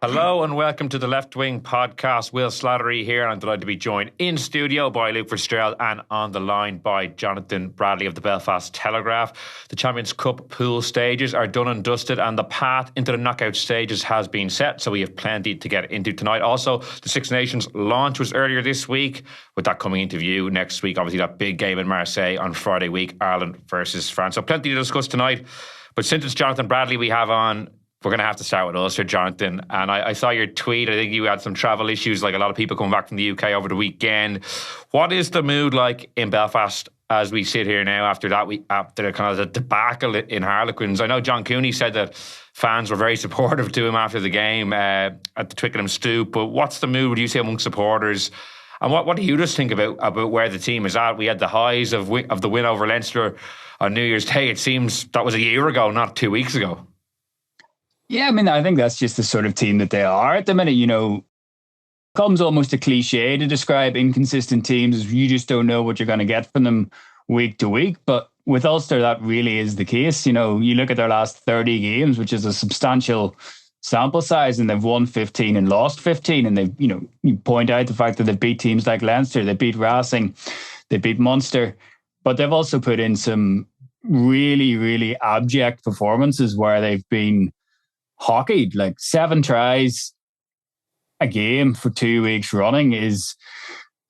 Hello and welcome to the Left Wing Podcast. Will Slattery here. I'm delighted to be joined in studio by Luke Fitzgerald and on the line by Jonathan Bradley of the Belfast Telegraph. The Champions Cup pool stages are done and dusted and the path into the knockout stages has been set, so we have plenty to get into tonight. Also, the Six Nations launch was earlier this week, with that coming into view next week. Obviously, that big game in Marseille on Friday week, Ireland versus France. So plenty to discuss tonight. But since it's Jonathan Bradley we have on, we're going to have to start with Ulster, Jonathan. And I saw your tweet. I think you had some travel issues, like a lot of people coming back from the UK over the weekend. What is the mood like in Belfast as we sit here now after kind of the debacle in Harlequins? I know John Cooney said that fans were very supportive to him after the game at the Twickenham Stoop. But what's the mood, would you say, among supporters? And what do you just think about where the team is at? We had the highs of the win over Leinster on New Year's Day. It seems that was a year ago, not 2 weeks ago. Yeah, I mean, I think that's just the sort of team that they are at the minute. You know, it becomes almost a cliche to describe inconsistent teams as you just don't know what you're going to get from them week to week. But with Ulster, that really is the case. You know, you look at their last 30 games, which is a substantial sample size, and they've won 15 and lost 15. And they've, you point out the fact that they beat teams like Leinster, they beat Racing, they beat Munster, but they've also put in some really, really abject performances where they've been hockeyed. Like 7 tries a game for 2 weeks running is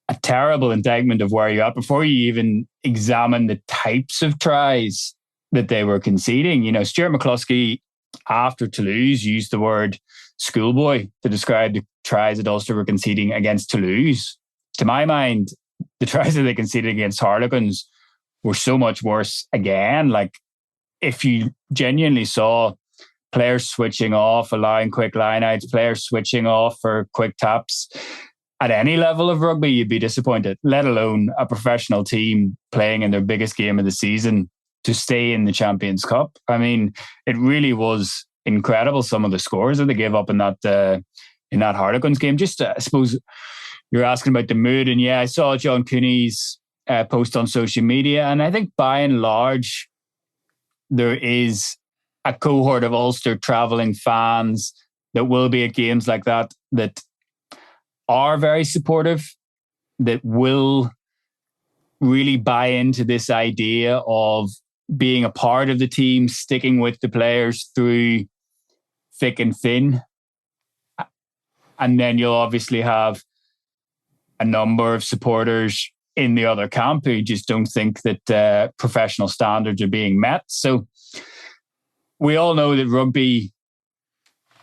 a terrible indictment of where you're at before you even examine the types of tries that they were conceding. You know, Stuart McCluskey after Toulouse used the word schoolboy to describe the tries that Ulster were conceding against Toulouse. To my mind, the tries that they conceded against Harlequins were so much worse again. Like, if you genuinely saw players switching off, allowing quick lineouts, players switching off for quick taps at any level of rugby, you'd be disappointed, let alone a professional team playing in their biggest game of the season to stay in the Champions Cup. I mean, it really was incredible, some of the scores that they gave up in that Harlequins game. Just, I suppose, you're asking about the mood, and yeah, I saw John Cooney's post on social media, and I think by and large, there is a cohort of Ulster travelling fans that will be at games like that are very supportive, that will really buy into this idea of being a part of the team, sticking with the players through thick and thin. And then you'll obviously have a number of supporters in the other camp who just don't think that professional standards are being met. So we all know that rugby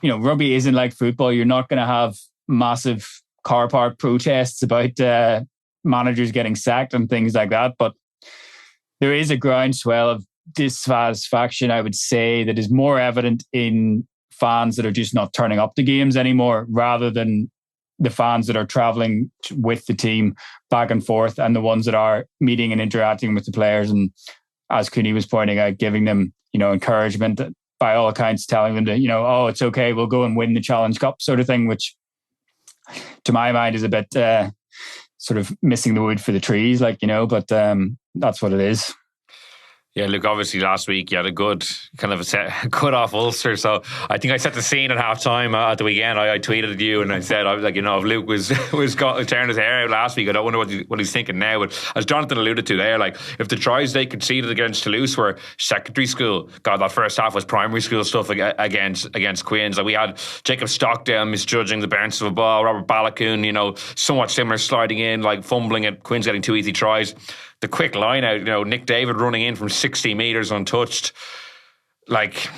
isn't like football. You're not going to have massive car park protests about managers getting sacked and things like that. But there is a groundswell of dissatisfaction, I would say, that is more evident in fans that are just not turning up to games anymore, rather than the fans that are travelling with the team back and forth, and the ones that are meeting and interacting with the players. And as Cooney was pointing out, giving them, encouragement, by all accounts, telling them that, oh, it's okay, we'll go and win the Challenge Cup sort of thing, which to my mind is a bit sort of missing the wood for the trees, but that's what it is. Yeah, look, obviously last week you had a good kind of a cut off Ulster. So I think I set the scene at half time at the weekend. I tweeted at you and I said, I was like, if Luke was tearing his hair out last week, I don't wonder what he's thinking now. But as Jonathan alluded to there, like, if the tries they conceded against Toulouse were secondary school, God, that first half was primary school stuff against Quins. Like, we had Jacob Stockdale misjudging the bounce of a ball, Robert Balakoon, somewhat similar, sliding in, like fumbling at Quins, getting 2 easy tries. The quick line out, Nick David running in from 60 metres untouched. Like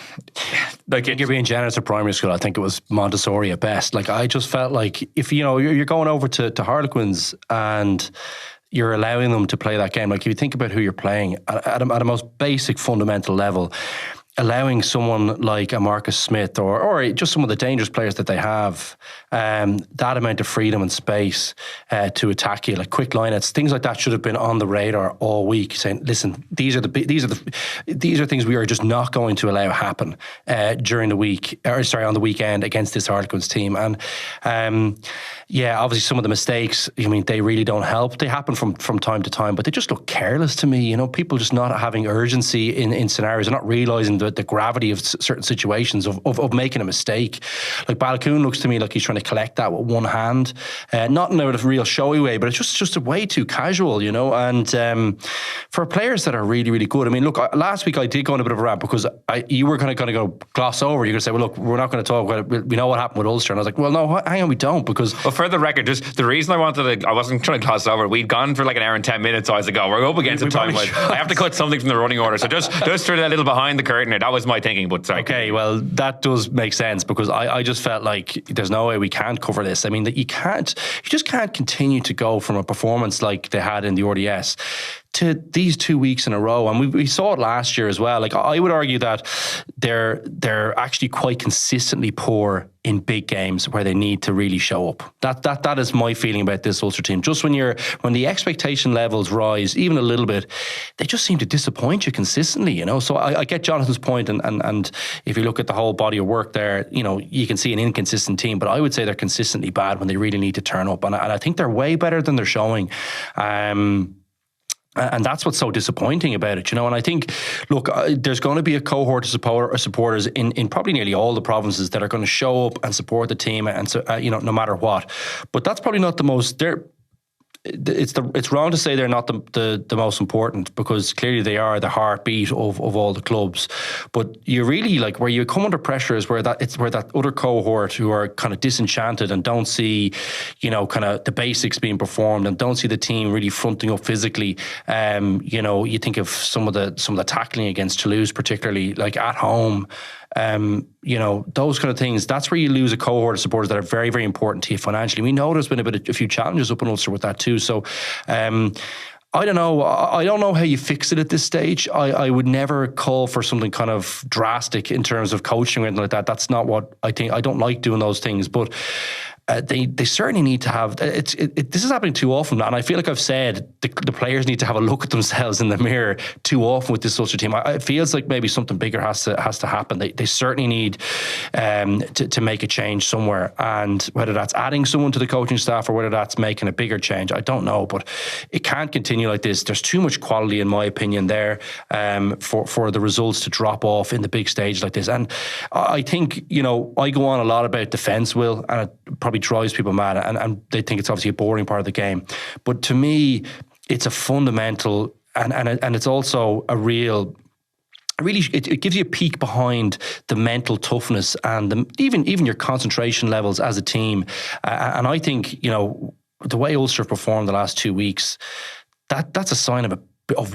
you're being generous at primary school. I think it was Montessori at best. Like, I just felt like if you're going over to Harlequins and you're allowing them to play that game, like, if you think about who you're playing at a most basic fundamental level, allowing someone like a Marcus Smith or just some of the dangerous players that they have, that amount of freedom and space to attack you, like quick lineouts, things like that should have been on the radar all week, saying, listen, these are things we are just not going to allow happen during the week, on the weekend against this Harlequins team. And obviously some of the mistakes, they really don't help. They happen from time to time, but they just look careless to me. People just not having urgency in scenarios, and not realising the gravity of certain situations of making a mistake. Like Balcoon looks to me like he's trying to collect that with one hand, not in a real showy way, but it's just a way too casual, you know. And for players that are really, really good, I mean, look, last week I did go on a bit of a rant because you were kind of going to go gloss over. You're going to say, well, look, we're not going to talk about it. We know what happened with Ulster. And I was like, well, no, hang on, we don't. Because, well, for the record, just the reason I wasn't trying to gloss over. We'd gone for like an hour and 10 minutes. So I was like, oh, we're up against the time. I have to cut something from the running order. So just for a little behind the curtain there, that was my thinking. But sorry. Okay, well, that does make sense because I just felt like there's no way we can't cover this. I mean, that you just can't continue to go from a performance like they had in the RDS to these 2 weeks in a row. And we saw it last year as well. Like, I would argue that they're actually quite consistently poor in big games where they need to really show up. That is my feeling about this Ulster team. Just when the expectation levels rise even a little bit, they just seem to disappoint you consistently, you know. So I get Jonathan's point, and if you look at the whole body of work there, you know, you can see an inconsistent team, but I would say they're consistently bad when they really need to turn up. And I think they're way better than they're showing. And that's what's so disappointing about it, you know. And I think, look, there's going to be a cohort of supporters in probably nearly all the provinces that are going to show up and support the team, and so you know, no matter what. But that's probably not the most. It's wrong to say they're not the most important, because clearly they are the heartbeat of all the clubs. But you really, like, where you come under pressure is where that other cohort who are kind of disenchanted and don't see, you know, kind of the basics being performed and don't see the team really fronting up physically. You know, you think of some of the tackling against Toulouse, particularly like at home. You know, those kind of things, that's where you lose a cohort of supporters that are very, very important to you financially. We know there's been a few challenges up in Ulster with that too. So, I don't know. I don't know how you fix it at this stage. I would never call for something kind of drastic in terms of coaching or anything like that. That's not what I think. I don't like doing those things, but they certainly need to have. This is happening too often, and I feel like I've said the players need to have a look at themselves in the mirror too often with this Ulster team. It feels like maybe something bigger has to happen. They certainly need to make a change somewhere, and whether that's adding someone to the coaching staff or whether that's making a bigger change, I don't know. But it can't continue like this. There's too much quality, in my opinion, there for the results to drop off in the big stage like this. And I think, you know, I go on a lot about defence, Will, and it probably drives people mad, and they think it's obviously a boring part of the game. But to me, it's a fundamental, and it's also a real. Really, it gives you a peek behind the mental toughness and even your concentration levels as a team. And I think, you know, the way Ulster have performed the last 2 weeks, that's a sign of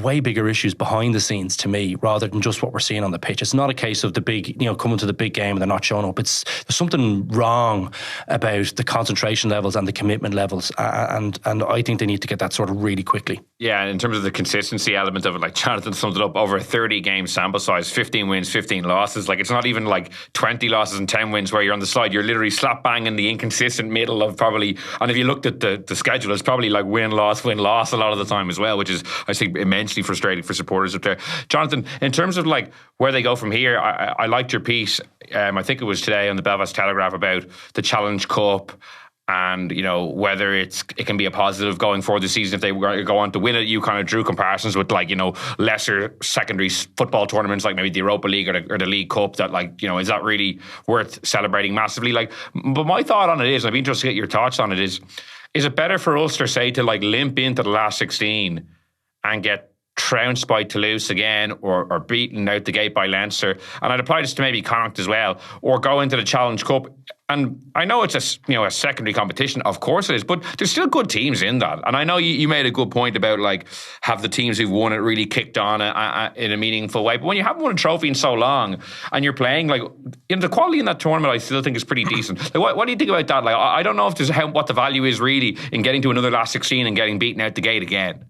way bigger issues behind the scenes to me, rather than just what we're seeing on the pitch. It's not a case of the big, you know, coming to the big game and they're not showing up. There's something wrong about the concentration levels and the commitment levels, and I think they need to get that sorted really quickly. Yeah, and in terms of the consistency element of it, like Jonathan summed it up, over a 30-game sample size, 15 wins, 15 losses. Like, it's not even like 20 losses and 10 wins where you're on the slide. You're literally slap bang in the inconsistent middle of probably, and if you looked at the schedule, it's probably like win-loss a lot of the time as well, which is, I think, immensely frustrating for supporters up there. Jonathan, in terms of like where they go from here, I liked your piece. I think it was today on the Belfast Telegraph about the Challenge Cup, and, you know, whether it can be a positive going forward this season if they go on to win it. You kind of drew comparisons with, like, you know, lesser secondary football tournaments like maybe the Europa League or the League Cup, that, like, you know, is that really worth celebrating massively? Like, but my thought on it is, I'd be interested to get your thoughts on it, is it better for Ulster, say, to like limp into the last 16 and get trounced by Toulouse again, or beaten out the gate by Leinster, and I'd apply this to maybe Connacht as well, or go into the Challenge Cup? And I know it's a secondary competition, of course it is, but there's still good teams in that. And I know you made a good point about, like, have the teams who've won it really kicked on in a meaningful way. But when you haven't won a trophy in so long and you're playing, like, the quality in that tournament, I still think is pretty decent. Like, what do you think about that? Like, I don't know if there's what the value is really in getting to another last 16 and getting beaten out the gate again.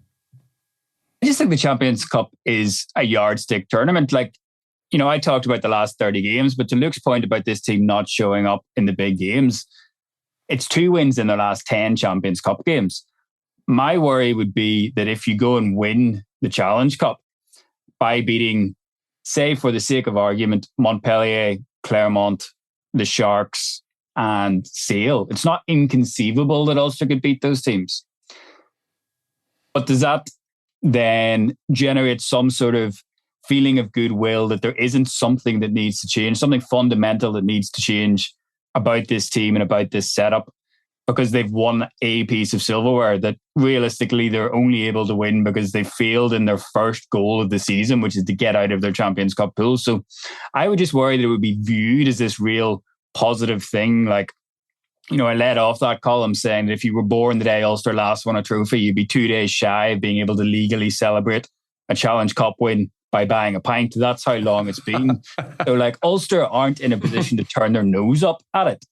I just think the Champions Cup is a yardstick tournament. Like, you know, I talked about the last 30 games, but to Luke's point about this team not showing up in the big games, it's 2 wins in their last 10 Champions Cup games. My worry would be that if you go and win the Challenge Cup by beating, say, for the sake of argument, Montpellier, Clermont, the Sharks, and Sale, it's not inconceivable that Ulster could beat those teams. But does that then generate some sort of feeling of goodwill that there isn't something that needs to change, something fundamental that needs to change about this team and about this setup, because they've won a piece of silverware that realistically they're only able to win because they failed in their first goal of the season, which is to get out of their Champions Cup pool. So I would just worry that it would be viewed as this real positive thing. Like, I led off that column saying that if you were born the day Ulster last won a trophy, you'd be 2 days shy of being able to legally celebrate a Challenge Cup win by buying a pint. That's how long it's been. So like, Ulster aren't in a position to turn their nose up at it.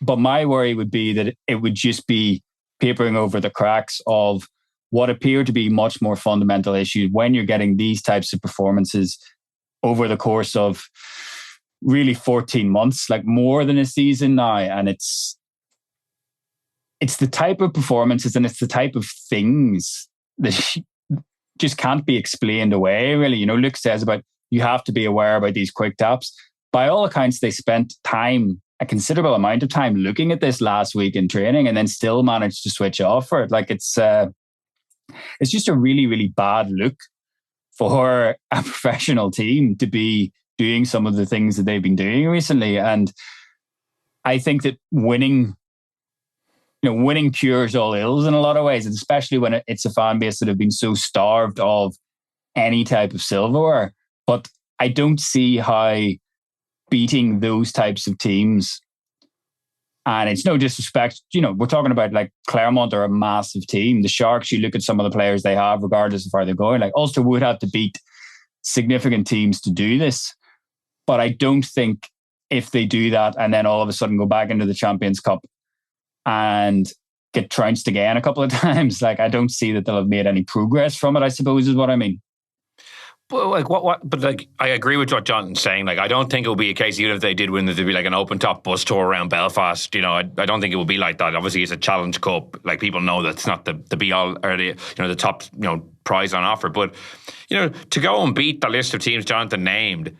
But my worry would be that it would just be papering over the cracks of what appear to be much more fundamental issues when you're getting these types of performances over the course of really 14 months, like more than a season now. And it's the type of performances and it's the type of things that just can't be explained away, really. Luke says about you have to be aware about these quick taps. By all accounts, they spent a considerable amount of time looking at this last week in training and then still managed to switch off for it. Like, it's just a really, really bad look for a professional team to be doing some of the things that they've been doing recently. And I think that winning cures all ills in a lot of ways, and especially when it's a fan base that have been so starved of any type of silverware. But I don't see how beating those types of teams, and it's no disrespect, we're talking about like Claremont are a massive team. The Sharks, you look at some of the players they have, regardless of how they're going, like Ulster would have to beat significant teams to do this. But I don't think if they do that and then all of a sudden go back into the Champions Cup and get trounced again a couple of times, like, I don't see that they'll have made any progress from it, I suppose is what I mean. But like what? But like, I agree with what Jonathan's saying. Like, I don't think it will be a case, even if they did win, that there'd be like an open top bus tour around Belfast. I don't think it will be like that. Obviously, it's a Challenge Cup. Like, people know that's not the be all or the top prize on offer. But to go and beat the list of teams Jonathan named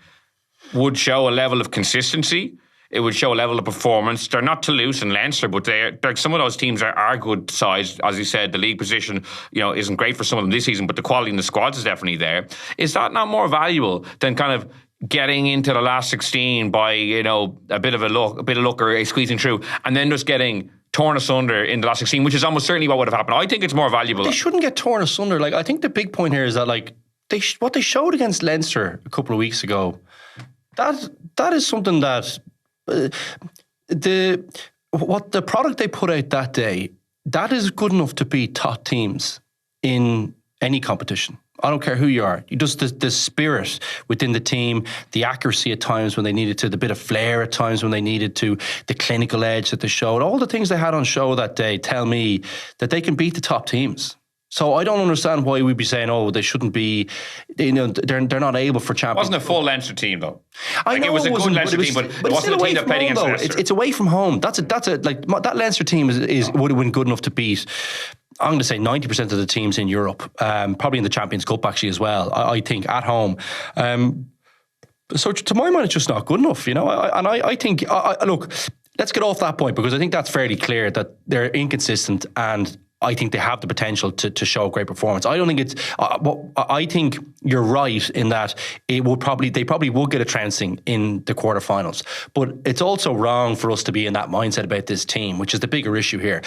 would show a level of consistency. It would show a level of performance. They're not Toulouse and Leinster, but they're some of those teams are good size. As you said, the league position, isn't great for some of them this season, but the quality in the squads is definitely there. Is that not more valuable than kind of getting into the last 16 by a bit of luck or squeezing through, and then just getting torn asunder in the last 16, which is almost certainly what would have happened? I think it's more valuable. They shouldn't get torn asunder. Like, I think the big point here is that like what they showed against Leinster a couple of weeks ago, that is something that. The product they put out that day, that is good enough to beat top teams in any competition. I don't care who you are. You just the spirit within the team, the accuracy at times when they needed to, the bit of flair at times when they needed to, the clinical edge that they showed, all the things they had on show that day tell me that they can beat the top teams. So I don't understand why we'd be saying, they shouldn't be, they're not able for Champions. It wasn't a full Leinster team though. I know it was a good Leinster team, but it wasn't a team that played against Leinster. It's away from home. That's like that Leinster team would have been good enough to beat, I'm going to say 90% of the teams in Europe, probably in the Champions Cup actually as well, I think, at home. So to my mind, it's just not good enough, I think, look, let's get off that point, because I think that's fairly clear that they're inconsistent, and I think they have the potential to show a great performance. I don't think it's. I think you're right in that they probably would get a trouncing in the quarterfinals. But it's also wrong for us to be in that mindset about this team, which is the bigger issue here.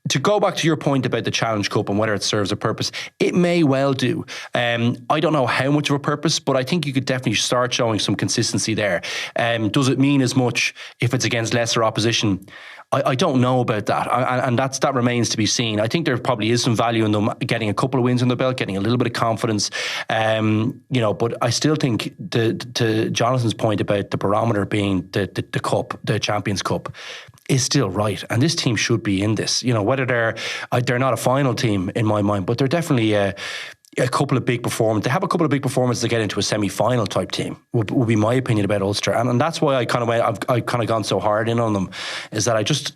To go back to your point about the Challenge Cup and whether it serves a purpose, it may well do. I don't know how much of a purpose, but I think you could definitely start showing some consistency there. Does it mean as much if it's against lesser opposition? I don't know about that, and that remains to be seen. I think there probably is some value in them getting a couple of wins on the belt, getting a little bit of confidence, but I still think to Jonathan's point about the barometer being the cup, the Champions Cup, is still right, and this team should be in this. Whether they're not a final team in my mind, but they're definitely a couple of big performances. They have a couple of big performances to get into a semi-final type team. Would be my opinion about Ulster, and that's why I kind of gone so hard in on them. Is that I just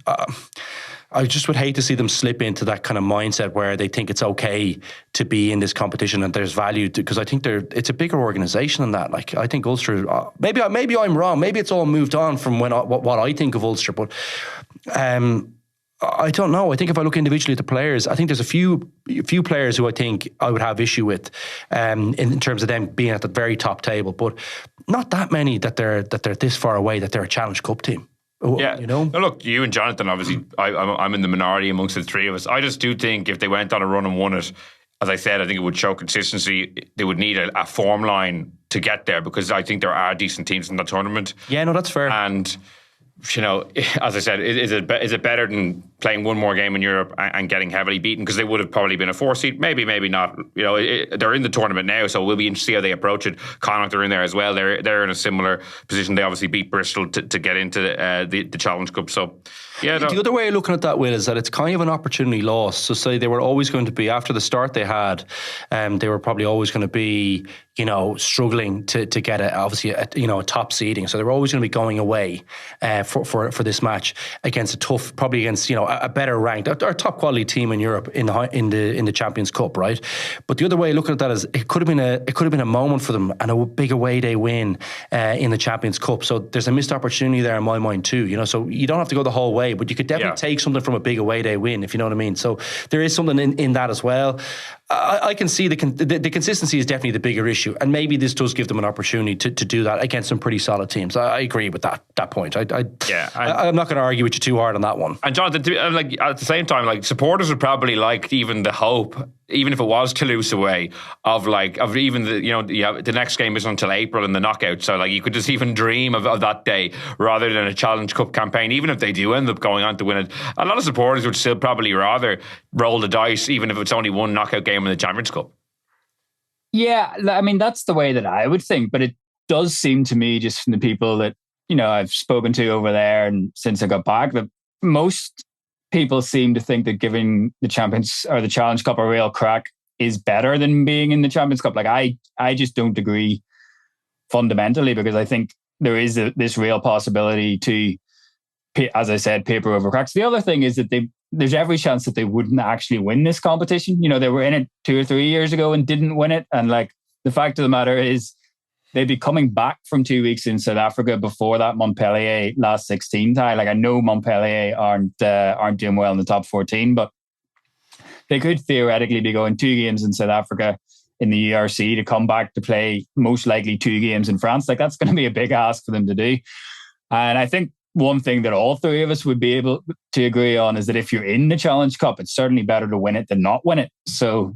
would hate to see them slip into that kind of mindset where they think it's okay to be in this competition and there's value because I think it's a bigger organisation than that. Like, I think Ulster, maybe I'm wrong. Maybe it's all moved on from what I think of Ulster, but I don't know. I think if I look individually at the players, I think there's a few players who I think I would have issue with in terms of them being at the very top table, but not that many that they're this far away that they're a Challenge Cup team. Yeah, you know. Now look, you and Jonathan, obviously, I'm in the minority amongst the three of us. I just do think if they went on a run and won it, as I said, I think it would show consistency. They would need a form line to get there, because I think there are decent teams in that tournament. Yeah, no, that's fair. And you know, as I said, is it better than playing one more game in Europe and getting heavily beaten? Because they would have probably been a 4 seed, maybe not. You know, they're in the tournament now, so we'll be interested to see how they approach it. Connacht are in there as well. They're in a similar position. They obviously beat Bristol to get into the Challenge Cup. So yeah, the other way of looking at that, Will, is that it's kind of an opportunity loss. So say they were always going to be, after the start they had, they were probably always going to be, you know, struggling to get a top seeding. So they were always going to be going away for this match against probably against, you know, a better ranked or top quality team in Europe in the Champions Cup, right? But the other way of looking at that is it could have been a moment for them and a big away day win in the Champions Cup. So there's a missed opportunity there in my mind too, you know. So you don't have to go the whole way, but you could definitely take something from a big away day win, if you know what I mean. So there is something in that as well. I can see the consistency is definitely the bigger issue, and maybe this does give them an opportunity to do that against some pretty solid teams. I agree with that point. I'm not going to argue with you too hard on that one. And Jonathan, like at the same time, like supporters would probably like even the hope, even if it was Toulouse away, of even the, you know, the next game isn't until April in the knockout, so like you could just even dream of that day rather than a Challenge Cup campaign. Even if they do end up going on to win it, a lot of supporters would still probably rather roll the dice, even if it's only one knockout game in the Champions Cup. Yeah, I mean, that's the way that I would think, but it does seem to me, just from the people that, you know, I've spoken to over there and since I got back, that most people seem to think that giving the Champions or the Challenge Cup a real crack is better than being in the Champions Cup. Like I just don't agree fundamentally, because I think there is this real possibility to, as I said, paper over cracks. The other thing is that there's every chance that they wouldn't actually win this competition. You know, they were in it 2 or 3 years ago and didn't win it. And like, the fact of the matter is they'd be coming back from 2 weeks in South Africa before that Montpellier last 16 tie. Like, I know Montpellier aren't doing well in the top 14, but they could theoretically be going 2 games in South Africa in the ERC to come back to play most likely 2 games in France. Like, that's going to be a big ask for them to do. And I think one thing that all three of us would be able to agree on is that if you're in the Challenge Cup, it's certainly better to win it than not win it. So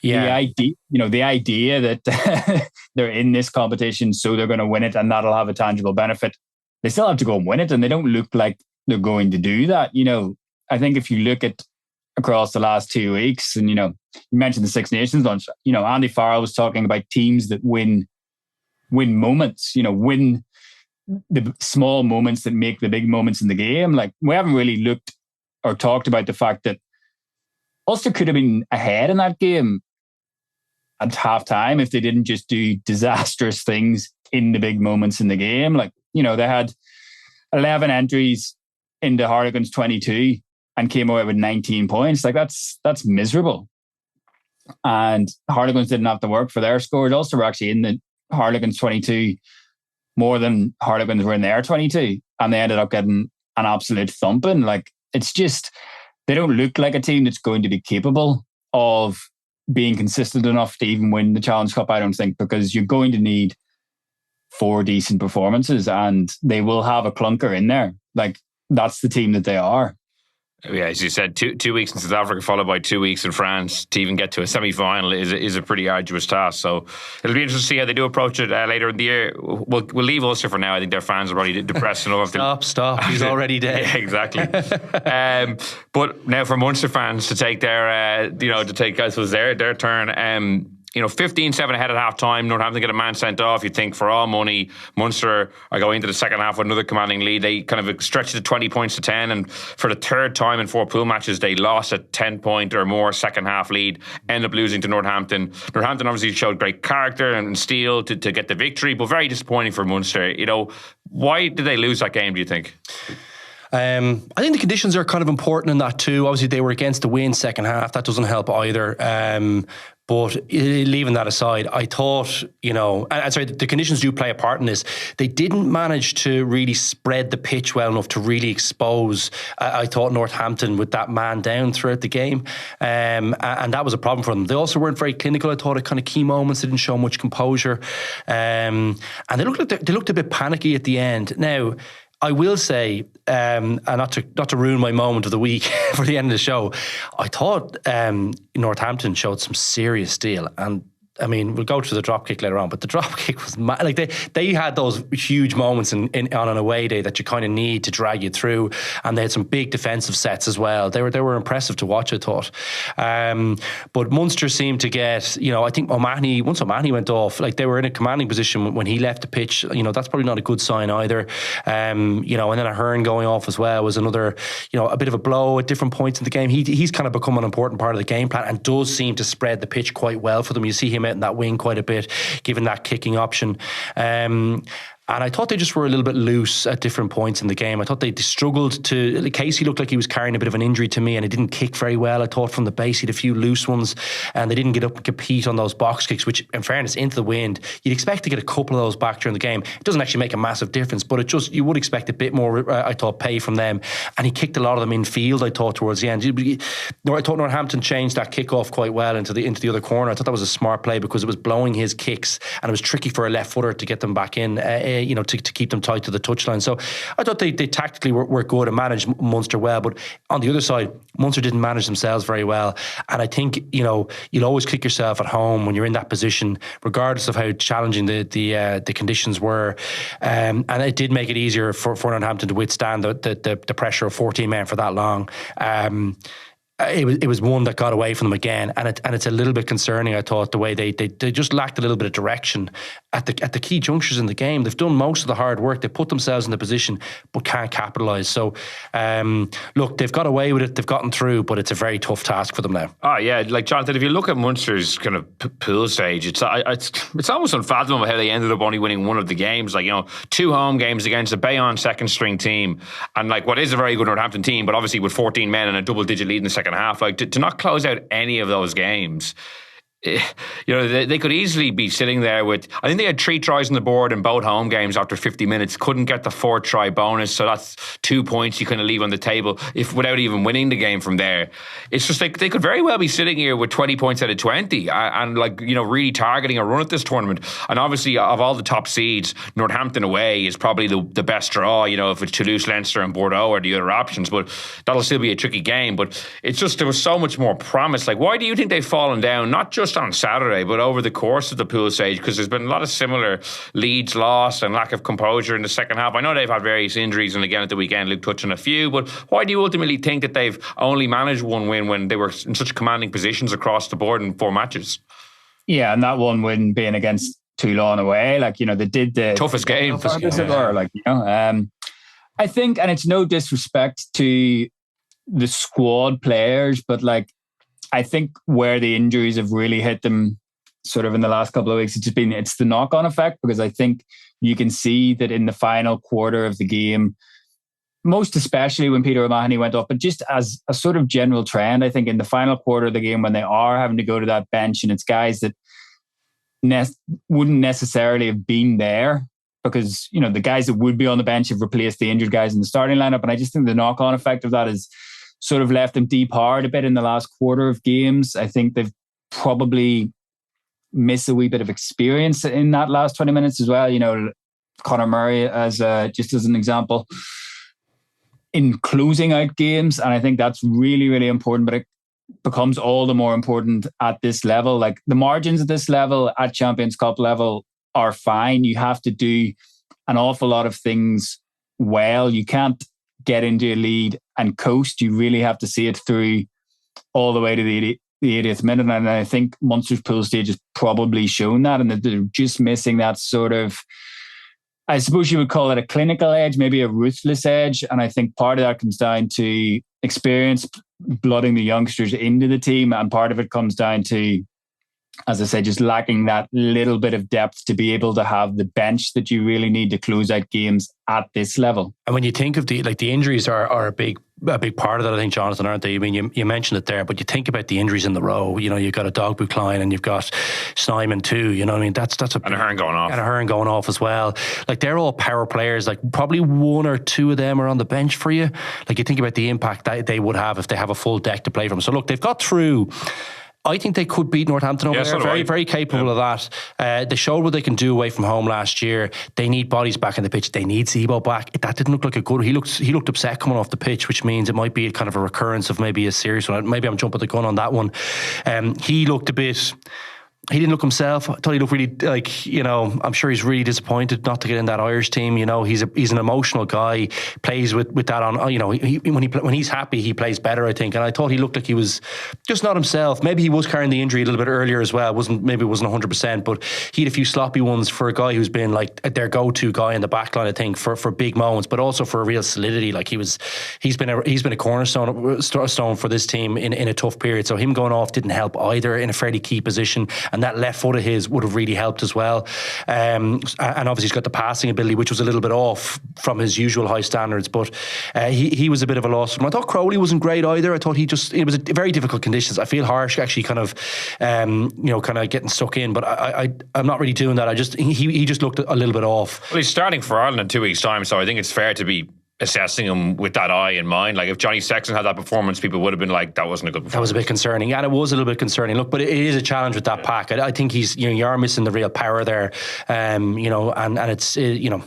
yeah, the idea that they're in this competition, so they're going to win it and that'll have a tangible benefit. They still have to go and win it, and they don't look like they're going to do that. You know, I think if you look at across the last 2 weeks, and, you know, you mentioned the Six Nations lunch, you know, Andy Farrell was talking about teams that win moments, you know, win the small moments that make the big moments in the game. Like, we haven't really looked or talked about the fact that Ulster could have been ahead in that game at halftime if they didn't just do disastrous things in the big moments in the game. Like, you know, they had 11 entries into Harlequins 22 and came away with 19 points. Like, that's miserable. And Harlequins didn't have to work for their scores. Ulster were actually in the Harlequins 22 more than Harlequins were in their 22, and they ended up getting an absolute thumping. Like, it's just, they don't look like a team that's going to be capable of being consistent enough to even win the Challenge Cup, I don't think, because you're going to need 4 decent performances, and they will have a clunker in there. Like, that's the team that they are. Yeah, as you said, two weeks in South Africa followed by 2 weeks in France to even get to a semi-final is a pretty arduous task. So it'll be interesting to see how they do approach it later in the year. We'll leave Ulster for now. I think their fans are already depressed enough. Stop. He's already dead. Yeah, exactly. But now for Munster fans to take their, I suppose their turn. 15-7 ahead at half-time. Northampton get a man sent off. You'd think for all money, Munster are going into the second half with another commanding lead. They kind of stretched it 20 points to 10, and for the third time in 4 pool matches, they lost a 10-point or more second half lead, end up losing to Northampton. Northampton obviously showed great character and steel to get the victory, but very disappointing for Munster. You know, why did they lose that game, do you think? I think the conditions are kind of important in that too. Obviously, they were against the wind second half. That doesn't help either. But leaving that aside, I thought, and sorry, the conditions do play a part in this. They didn't manage to really spread the pitch well enough to really expose, I thought, Northampton with that man down throughout the game. And that was a problem for them. They also weren't very clinical, I thought, at kind of key moments. They didn't show much composure. And they looked a bit panicky at the end. Now, I will say, and not to ruin my moment of the week for the end of the show, I thought Northampton showed some serious steel. And I mean, we'll go to the drop kick later on, but the drop kick was like they had those huge moments on an away day that you kind of need to drag you through, and they had some big defensive sets as well. They were impressive to watch, I thought. But Munster seemed to get, I think once O'Mahony went off, like they were in a commanding position when he left the pitch. That's probably not a good sign either. And then Ahern going off as well was another, a bit of a blow at different points in the game. He's kind of become an important part of the game plan and does seem to spread the pitch quite well for them. You see him out in that wing quite a bit, given that kicking option. And I thought they just were a little bit loose at different points in the game. I thought they struggled to... Casey looked like he was carrying a bit of an injury to me, and he didn't kick very well. I thought from the base he had a few loose ones, and they didn't get up and compete on those box kicks, which, in fairness, into the wind, you'd expect to get a couple of those back during the game. It doesn't actually make a massive difference, but you would expect a bit more, I thought, pay from them. And he kicked a lot of them in field, I thought, towards the end. I thought Northampton changed that kick off quite well into the other corner. I thought that was a smart play because it was blowing his kicks, and it was tricky for a left footer to get them back in, to keep them tight to the touchline. So I thought they tactically were good and managed Munster well, but on the other side, Munster didn't manage themselves very well. And I think, you'll always kick yourself at home when you're in that position, regardless of how challenging the conditions were. And it did make it easier for Northampton to withstand the pressure of 14 men for that long. It was one that got away from them again, and it's a little bit concerning. I thought the way they just lacked a little bit of direction at the key junctures in the game. They've done most of the hard work. They put themselves in the position, but can't capitalise. So, look, they've got away with it. They've gotten through, but it's a very tough task for them now. Oh yeah, like Jonathan, if you look at Munster's kind of pool stage, it's almost unfathomable how they ended up only winning one of the games. Like 2 home games against a Bayonne second string team, and like what is a very good Northampton team, but obviously with 14 men and a double digit lead in the second half, like to not close out any of those games. They could easily be sitting there with, I think they had 3 tries on the board in both home games after 50 minutes, couldn't get the 4th try bonus, so that's 2 points you kind of leave on the table without even winning the game from there. It's just like they could very well be sitting here with 20 points out of 20 and really targeting a run at this tournament. And obviously of all the top seeds, Northampton away is probably the best draw, if it's Toulouse, Leinster and Bordeaux are the other options, but that'll still be a tricky game. But it's just, there was so much more promise. Like, why do you think they've fallen down, not just on Saturday, but over the course of the pool stage? Because there's been a lot of similar leads lost and lack of composure in the second half. I know they've had various injuries, and again at the weekend Luke touched on a few, but why do you ultimately think that they've only managed one win when they were in such commanding positions across the board in 4 matches? Yeah, and that one win being against Toulon away, they did the toughest game. I think, and it's no disrespect to the squad players, but I think where the injuries have really hit them sort of in the last couple of weeks, it's the knock-on effect, because I think you can see that in the final quarter of the game, most especially when Peter O'Mahony went off, but just as a sort of general trend, I think in the final quarter of the game when they are having to go to that bench and it's guys that wouldn't necessarily have been there, because, the guys that would be on the bench have replaced the injured guys in the starting lineup. And I just think the knock-on effect of that is sort of left them deep hard a bit in the last quarter of games. I think they've probably missed a wee bit of experience in that last 20 minutes as well. Conor Murray just as an example in closing out games. And I think that's really, really important, but it becomes all the more important at this level. Like the margins at this level, at Champions Cup level, are fine. You have to do an awful lot of things well. You can't get into a lead and coast. You really have to see it through all the way to the 80th minute. And I think Munster's pool stage has probably shown that, and that they're just missing that sort of, I suppose you would call it a clinical edge, maybe a ruthless edge. And I think part of that comes down to experience blooding the youngsters into the team. And part of it comes down to, as I said, just lacking that little bit of depth to be able to have the bench that you really need to close out games at this level. And when you think of the injuries are a big a big part of that, I think, Jonathan, aren't they? I mean, you mentioned it there, but you think about the injuries in the row. You know, you've got a Dogbu Klein and you've got Snyman too. You know what I mean? That's a and a Hearn going off. And a Hearn going off as well. Like, they're all power players. Like, probably one or two of them are on the bench for you. Like, you think about the impact that they would have if they have a full deck to play from. So look, they've got through. I think they could beat Northampton over there. Very, very capable of that. They showed what they can do away from home last year. They need bodies back in the pitch. They need Zebo back. That didn't look like a good. He looked upset coming off the pitch, which means it might be kind of a recurrence of maybe a serious one. Maybe I'm jumping the gun on that one. He looked a bit. He didn't look himself. I thought he looked really, like, you know, I'm sure he's really disappointed not to get in that Irish team. You know, he's an emotional guy, plays with that on, you know, when he's happy, he plays better, I think. And I thought he looked like he was just not himself. Maybe he was carrying the injury a little bit earlier as well. Maybe it wasn't 100%, but he had a few sloppy ones for a guy who's been like their go-to guy in the back line, I think, for big moments, but also for a real solidity. Like, he's been a cornerstone for this team in a tough period. So him going off didn't help either in a fairly key position. And that left foot of his would have really helped as well. And obviously he's got the passing ability, which was a little bit off from his usual high standards. But he was a bit of a loss. I thought Crowley wasn't great either. I thought it was very difficult conditions. I feel harsh actually kind of getting stuck in. But I'm not really doing that. He just looked a little bit off. Well, he's starting for Ireland in 2 weeks' time, so I think it's fair to be assessing him with that eye in mind. Like, if Johnny Sexton had that performance, people would have been like, that wasn't a good performance. That was a bit concerning, and it was a little bit concerning. Look, but it is a challenge with that pack. I think you are missing the real power there. You know, and it's you know,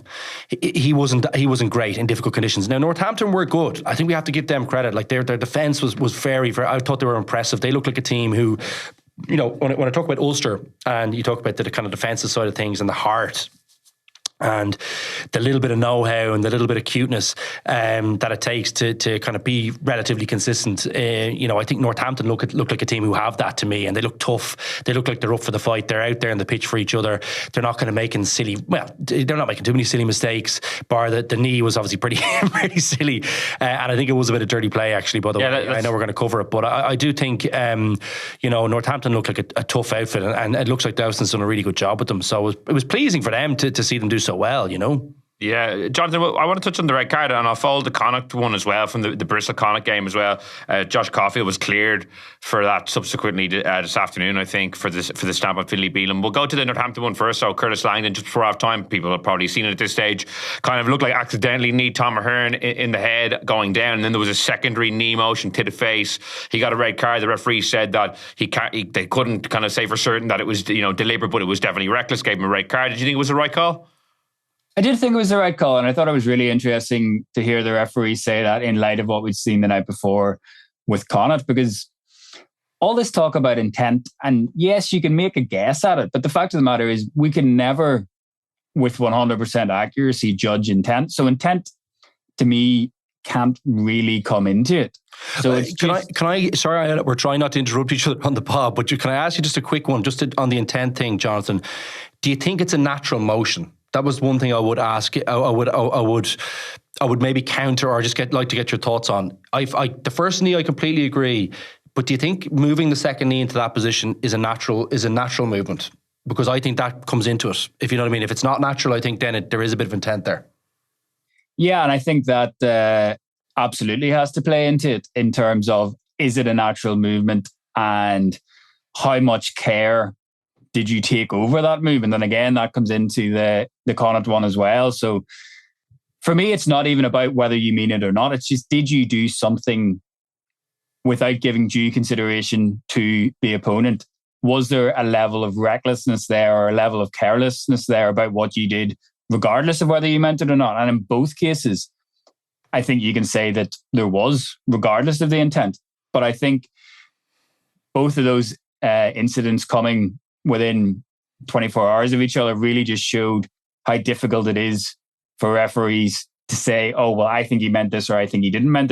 he wasn't great in difficult conditions. Now, Northampton were good. I think we have to give them credit. Like, their defence was very, very. I thought they were impressive. They looked like a team who, you know, when I talk about Ulster and you talk about the kind of defensive side of things and the heart and the little bit of know-how and the little bit of cuteness that it takes to kind of be relatively consistent. You know, I think Northampton look like a team who have that to me, and they look tough. They look like they're up for the fight. They're out there on the pitch for each other. They're not kind of making they're not making too many silly mistakes, bar the knee was obviously pretty silly. And I think it was a bit of dirty play, actually, by the way. I know we're going to cover it, but I do think, you know, Northampton look like a tough outfit, and it looks like Dowson's done a really good job with them. So it was pleasing for them to see them do so well, you know. Yeah, Jonathan, I want to touch on the red card, and I'll follow the Connacht one as well from the Bristol Connacht game as well. Josh Caulfield was cleared for that subsequently this afternoon, I think, for the stamp on Finlay Beelum. We'll go to the Northampton one first. So Curtis Langdon, just before half time, people have probably seen it at this stage, kind of looked like accidentally kneed Tom Ahern in the head going down, and then there was a secondary knee motion to the face. He got a red card. The referee said that they couldn't kind of say for certain that it was, you know, deliberate, but it was definitely reckless. Gave him a red card. Did you think it was the right call? I did think it was the right call, and I thought it was really interesting to hear the referee say that in light of what we'd seen the night before with Connacht, because all this talk about intent, and yes, you can make a guess at it, but the fact of the matter is we can never, with 100% accuracy, judge intent. So intent, to me, can't really come into it. So it's sorry, we're trying not to interrupt each other on the pod, but can I ask you just a quick one, on the intent thing, Jonathan? Do you think it's a natural motion? That was one thing I would ask. I would maybe counter, or just like to get your thoughts on. The first knee, I completely agree. But do you think moving the second knee into that position is a natural movement? Because I think that comes into it. If you know what I mean. If it's not natural, I think then there is a bit of intent there. Yeah, and I think that absolutely has to play into it in terms of, is it a natural movement, and how much care did you take over that move? And then again, that comes into the Connacht one as well. So for me, it's not even about whether you mean it or not. It's just, did you do something without giving due consideration to the opponent? Was there a level of recklessness there, or a level of carelessness there about what you did, regardless of whether you meant it or not? And in both cases, I think you can say that there was, regardless of the intent. But I think both of those incidents coming within 24 hours of each other really just showed how difficult it is for referees to say, oh, well, I think he meant this, or I think he didn't mean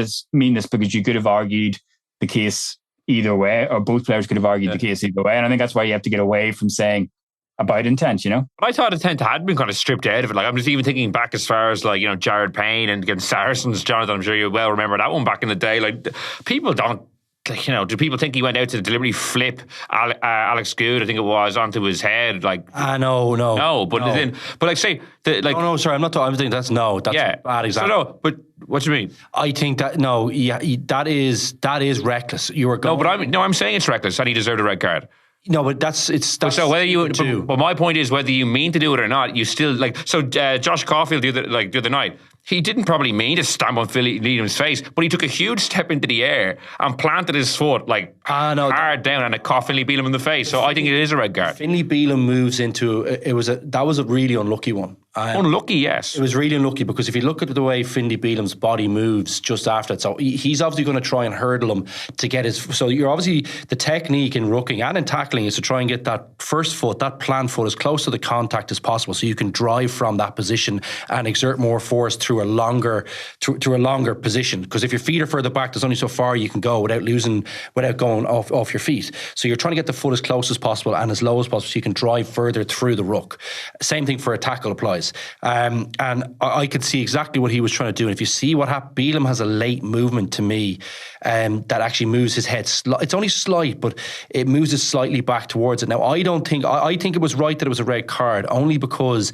this, because you could have argued the case either way, or both players could have argued the case either way. And I think that's why you have to get away from saying about intent, you know? But I thought intent had been kind of stripped out of it. Like, I'm just even thinking back as far as, like, you know, Jared Payne and against Saracens, Jonathan, I'm sure you well remember that one back in the day. Like, people don't like, you know, do people think he went out to deliberately flip Alex Good, I think it was, onto his head? Like, no, but then, but like say, no, sorry, I'm not talking. I'm thinking that's a bad example. So no, but what do you mean? I think that that is reckless. You were going. No, but I'm saying it's reckless, and he deserved a red card. No, but that's so whether you. But my point is whether you mean to do it or not, you still like. So Josh Caulfield the other night. He didn't probably mean to stamp on Philly Liam's face, but he took a huge step into the air and planted his foot hard down, and it caught Finlay Bealham in the face. So I think it is a red card. Finlay Bealham moves into that was a really unlucky one. Unlucky, yes. It was really unlucky because if you look at the way Finlay Bealham's body moves just after it, so he's obviously going to try and hurdle him to get his. So you're obviously, the technique in rucking and in tackling is to try and get that first foot, that plant foot, as close to the contact as possible, so you can drive from that position and exert more force through a longer position. Because if your feet are further back, there's only so far you can go without going off your feet. So you're trying to get the foot as close as possible and as low as possible, so you can drive further through the ruck. Same thing for a tackle applies. And I could see exactly what he was trying to do. And if you see what happened, Bealham has a late movement to me that actually moves his head. It's only slight, but it moves it slightly back towards it. Now, I think it was right that it was a red card, only because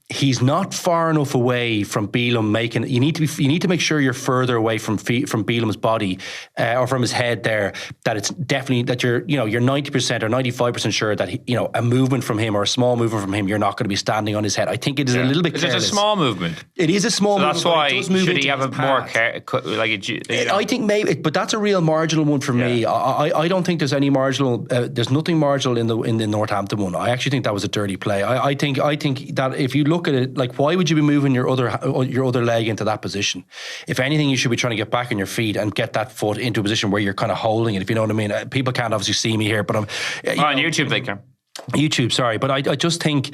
he's not far enough away from Bealham making. You need to make sure you're further away from Bealham's body or from his head there. That it's definitely that you're 90% or 95% sure that a movement from him or a small movement from him, you're not going to be standing on his head. I think it is a little bit careless. It's a small movement. It is a small movement. That's why should he have a more I think maybe, but that's a real marginal one for me. I don't think there's any marginal. There's nothing marginal in the Northampton one. I actually think that was a dirty play. I think that if you look at it, like, why would you be moving your other leg into that position? If anything, you should be trying to get back on your feet and get that foot into a position where you're kind of holding it, if you know what I mean. People can't obviously see me here, but I'm on YouTube they can. YouTube, sorry, but I just think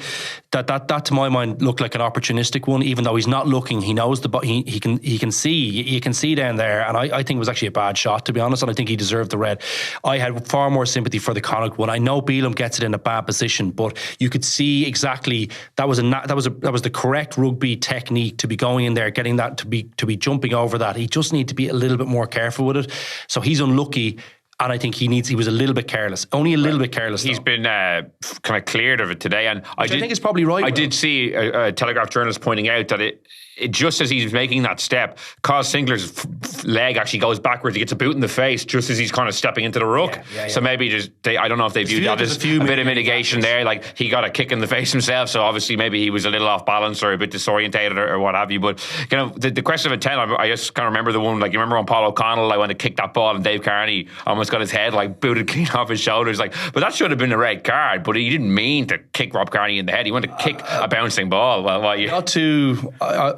that to my mind looked like an opportunistic one. Even though he's not looking, he knows he can see. You can see down there, and I think it was actually a bad shot, to be honest. And I think he deserved the red. I had far more sympathy for the Connacht one. I know Bealham gets it in a bad position, but you could see exactly that was the correct rugby technique to be going in there, getting that to be jumping over that. He just needs to be a little bit more careful with it. So he's unlucky. And I think he was a little bit careless. Only a little bit careless. He's been kind of cleared of it today. And I think it's probably right. I did see a Telegraph journalist pointing out that it just as he's making that step, Cos Singler's leg actually goes backwards. He gets a boot in the face just as he's kind of stepping into the ruck. Yeah. So maybe I don't know if they viewed that as a bit of mitigation there. Like, he got a kick in the face himself, so obviously maybe he was a little off balance or a bit disorientated or what have you. But the question of a 10, I just kind of remember the one, like, you remember when Paul O'Connell went to kick that ball and Dave Carney almost got his head booted clean off his shoulders. But that should have been a red card. But he didn't mean to kick Rob Carney in the head. He wanted to kick a bouncing ball. Not to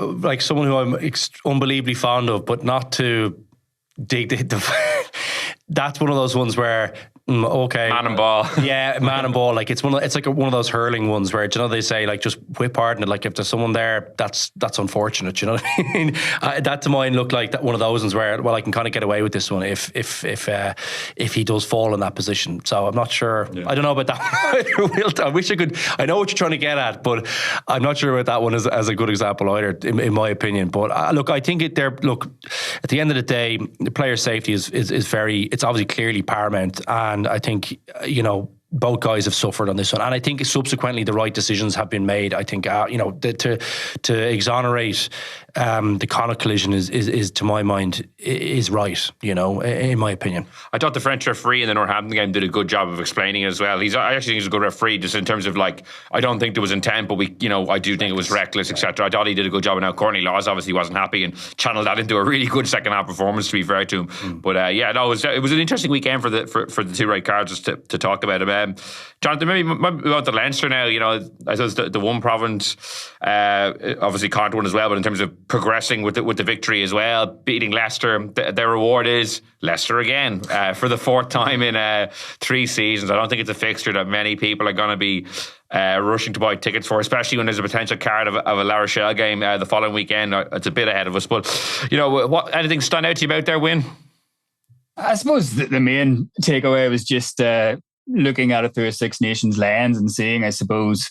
like someone who I'm unbelievably fond of, but not to dig the that's one of those ones where okay, man and ball. Yeah, man and ball. Like, it's like one of those hurling ones where, they say, like, just whip hard, and like, if there's someone there, that's unfortunate. You know what I mean? That to mine looked like one of those ones where, well, I can kind of get away with this one if he does fall in that position. So I'm not sure. Yeah. I don't know about that. I wish I could. I know what you're trying to get at, but I'm not sure about that one as a good example either, in my opinion. But look, I think at the end of the day, the player safety is it's obviously clearly paramount. And I think, both guys have suffered on this one. And I think subsequently the right decisions have been made. I think, to exonerate the Connacht collision is to my mind, is right, in my opinion. I thought the French referee in the Northampton game did a good job of explaining it as well. I actually think he's a good referee, just in terms of, like, I don't think there was intent, but I do think it was reckless, etc. I thought he did a good job. And now Courtney Laws obviously wasn't happy and channeled that into a really good second half performance, to be fair to him. But it was an interesting weekend for the two red cards, just to talk about him. Jonathan, maybe about the Leinster now. I suppose the one province, obviously Connacht won as well, but in terms of progressing with the victory as well, beating Leicester, their reward is Leicester again for the fourth time in 3 seasons. I don't think it's a fixture that many people are going to be rushing to buy tickets for, especially when there's a potential card of a La Rochelle game the following weekend. It's a bit ahead of us, but anything stand out to you about their win? I suppose the main takeaway was just looking at it through a Six Nations lens and seeing, I suppose,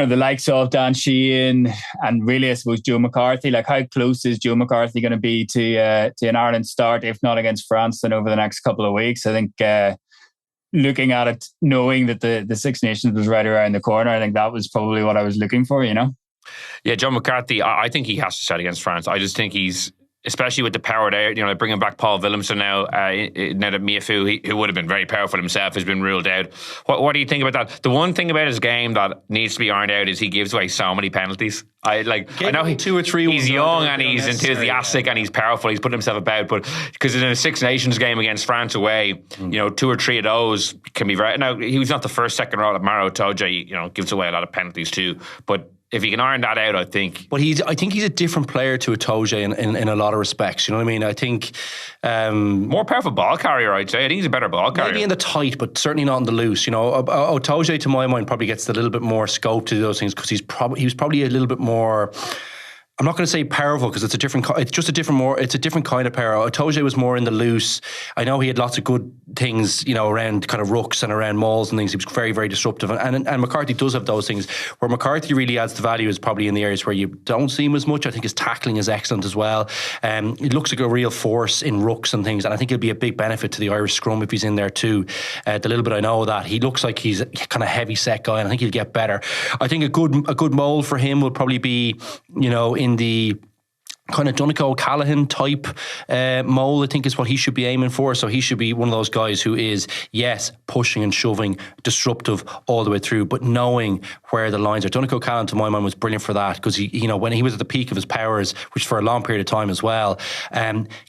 the likes of Dan Sheehan and really, I suppose, Joe McCarthy. Like, how close is Joe McCarthy going to be to an Ireland start, if not against France, then over the next couple of weeks? I think looking at it, knowing that the Six Nations was right around the corner, I think that was probably what I was looking for, Yeah, Joe McCarthy, I think he has to start against France. I just think he's, especially with the power there, bringing back Paul Willemsen now that Miafu, who would have been very powerful himself, has been ruled out. What do you think about that? The one thing about his game that needs to be ironed out is he gives away so many penalties. I know 2 or 3. He's young and he's enthusiastic and he's powerful. He's putting himself about, but because in a Six Nations game against France away, 2 or 3 of those can be very. Now he was not the first, second row at Maro Itoje. Gives away a lot of penalties too, but if he can iron that out, I think. But I think he's a different player to Itoje in a lot of respects. You know what I mean? I think more powerful ball carrier, I'd say. I think he's a better ball carrier. Maybe in the tight, but certainly not in the loose. Itoje, to my mind, probably gets a little bit more scope to those things because he was probably a little bit more. I'm not going to say powerful because it's a different kind of power. Itoje was more in the loose. I know he had lots of good things, around kind of rucks and around mauls and things. He was very, very disruptive. And McCarthy does have those things. Where McCarthy really adds the value is probably in the areas where you don't see him as much. I think his tackling is excellent as well. He looks like a real force in rucks and things. And I think he'll be a big benefit to the Irish scrum if he's in there too. The little bit I know of that, he looks like he's a kind of heavy set guy, and I think he'll get better. I think a good mould for him will probably be, in the kind of Donegal Callaghan type mold, I think is what he should be aiming for. So he should be one of those guys who is, yes, pushing and shoving, disruptive all the way through, but knowing where the lines are. Donegal Callaghan, to my mind, was brilliant for that because he, when he was at the peak of his powers, which for a long period of time as well,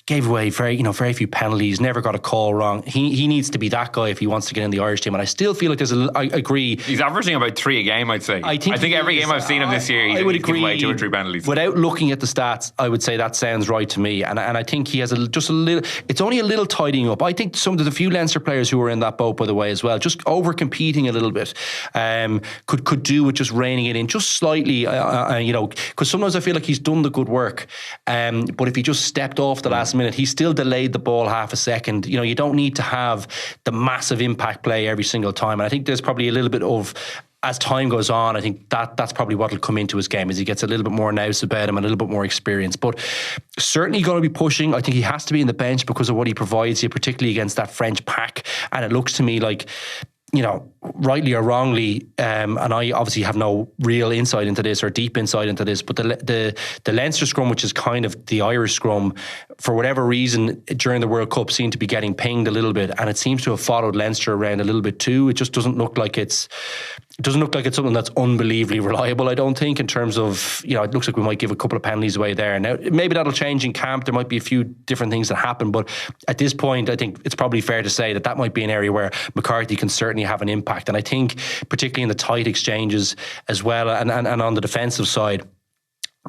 gave away very few penalties, never got a call wrong. He needs to be that guy if he wants to get in the Irish team. And I still feel like I agree. He's averaging about 3 a game, I'd say. I think every game I've seen him this year, he's given away 2 or 3 penalties. Without looking at the stats, I would say that sounds right to me, and I think he has just a little. It's only a little tidying up. I think there's a few Leinster players who were in that boat, by the way, as well. Just over competing a little bit, could do with just reining it in just slightly. Because sometimes I feel like he's done the good work, but if he just stepped off the last minute, he still delayed the ball half a second. You don't need to have the massive impact play every single time, and I think there's probably a little bit of. As time goes on, I think that's probably what will come into his game as he gets a little bit more nous about him and a little bit more experience. But certainly going to be pushing. I think he has to be in the bench because of what he provides you, particularly against that French pack. And it looks to me like, rightly or wrongly, and I obviously have no real insight into this or deep insight into this, but the Leinster scrum, which is kind of the Irish scrum, for whatever reason during the World Cup seemed to be getting pinged a little bit, and it seems to have followed Leinster around a little bit too. It just doesn't look like it's something that's unbelievably reliable, I don't think, in terms of, it looks like we might give a couple of penalties away there. Now, maybe that'll change in camp. There might be a few different things that happen, but at this point, I think it's probably fair to say that might be an area where McCarthy can certainly have an impact. And I think, particularly in the tight exchanges as well, and on the defensive side,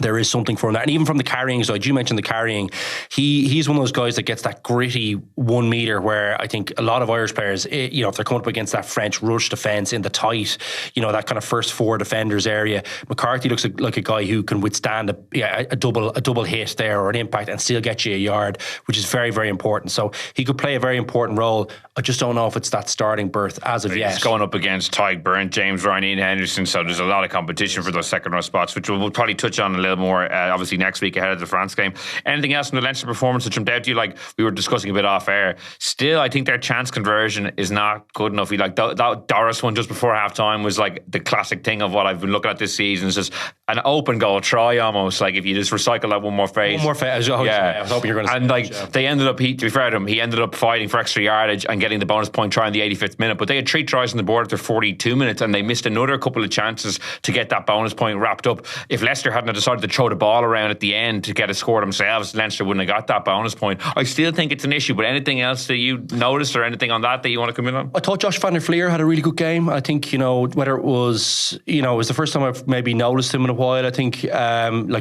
there is something for him there. And even from the carrying side, you mentioned the carrying, he's one of those guys that gets that gritty 1 meter where I think a lot of Irish players, if they're coming up against that French rush defence in the tight, that kind of first 4 defenders area, McCarthy looks like a guy who can withstand a double hit there or an impact and still get you a yard, which is very, very important. So he could play a very important role. I just don't know if it's that starting berth as of yet. He's going up against Tyke Burnt, James Ryan, Ian Henderson, so there's a lot of competition for those second row spots, which we'll probably touch on a little more obviously next week ahead of the France game. Anything else in the Leinster performance that jumped out to you? Like we were discussing a bit off air, still I think their chance conversion is not good enough. That Doris one just before half time was like the classic thing of what I've been looking at this season. It's just an open goal try almost, like if you just recycle that one more phase. I was hoping you were going to say. And like they ended up, to be fair to him, he ended up fighting for extra yardage and getting the bonus point try in the 85th minute, but they had 3 tries on the board after 42 minutes and they missed another couple of chances to get that bonus point wrapped up. If Leicester hadn't decided to throw the ball around at the end to get a score themselves, Leinster wouldn't have got that bonus point. I still think it's an issue, but anything else that you noticed or anything on that you want to come in on? I thought Josh van der Fleer had a really good game. I think, whether it was, it was the first time I've maybe noticed him in a while. I think